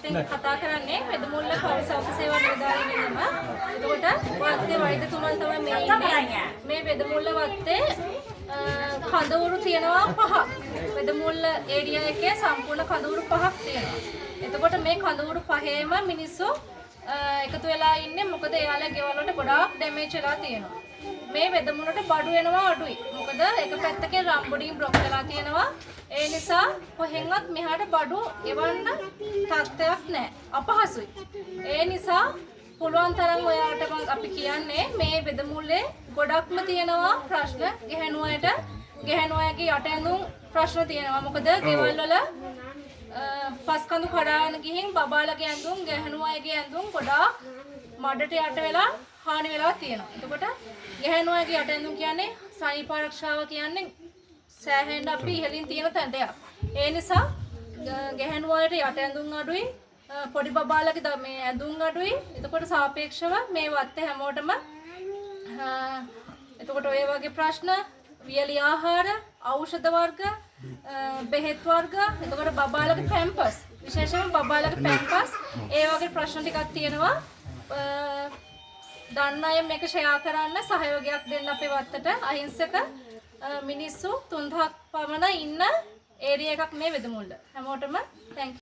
වත්තෙන් කතා කරන්නේ වෙදමුල්ල පෞර සෞඛ්‍ය සේවා නිලධාරීන් වෙනම. එතකොට වත්තේ වෛද්‍යතුමන් තමයි මේ ඉන්නේ. මේ වෙදමුල්ල වත්තේ කඳවුරු තියෙනවා 5ක්. වෙදමුල්ල ඒරියා එකේ සම්පූර්ණ කඳවුරු 5ක් තියෙනවා. එතකොට මේ කඳවුරු 5ේම මිනිස්සු එකතු වෙලා ඉන්නේ මොකද එයාලා ගෙවල් වලට ගොඩාක් ඩැමේජ් වෙලා තියෙනවා. මේ වෙදමුලට බඩු වෙනවා අඩුයි. මොකද එක පැත්තකින් රම්බොඩින් බ්ලොක් වෙලා තියෙනවා. ඒ නිසා කොහෙන්වත් මෙහාට බඩු එවන්න තත්ත්වයක් නැහැ. අපහසුයි. ඒ නිසා පුළුවන් තරම් ඔයාලට අපි කියන්නේ මේ වෙදමුල්ලේ ගොඩක්ම තියෙනවා ප්‍රශ්න ගැහැණු අයගේ යට ඇඳුම් ප්‍රශ්න තියෙනවා. මොකද ගෙවල් වල පස්කඳු කඩාගෙන ගිහින් බබාලගේ ඇඳුම් ගැහැණු අයගේ ඇඳුම් ගොඩාක් මඩට යට වෙලා හානි වෙලා තියෙනවා. එතකොට ගැහැණු අයගේ යට ඇඳුම් කියන්නේ සනීප ආරක්ෂාව කියන්නේ සෑහෙන්න අපි ඉහළින් තියෙන තැනක්. ඒ නිසා ගැහැණු අයට යට ඇඳුම් අඩුයි, පොඩි බබාලගේ මේ ඇඳුම් අඩුයි. එතකොට සාපේක්ෂව මේ වත්තේ හැමෝටම එතකොට ඔය වගේ ප්‍රශ්න වියලි ආහාර, ඖෂධ වර්ග, බෙහෙත් වර්ග, එතකොට බබාලගේ පැම්පස්, විශේෂයෙන්ම බබාලගේ පැම්පස් ඒ වගේ ප්‍රශ්න ටිකක් තියෙනවා. දන්න අය මේක ෂෙයා කරන්න සහයෝගයක් දෙන්න අපේ වත්තට. අහිංසක මිනිස්සු 3-4ක් පමණ ඉන්න ඒරියා එකක් මේ වෙදමුල්ල. හැමෝටම thank you.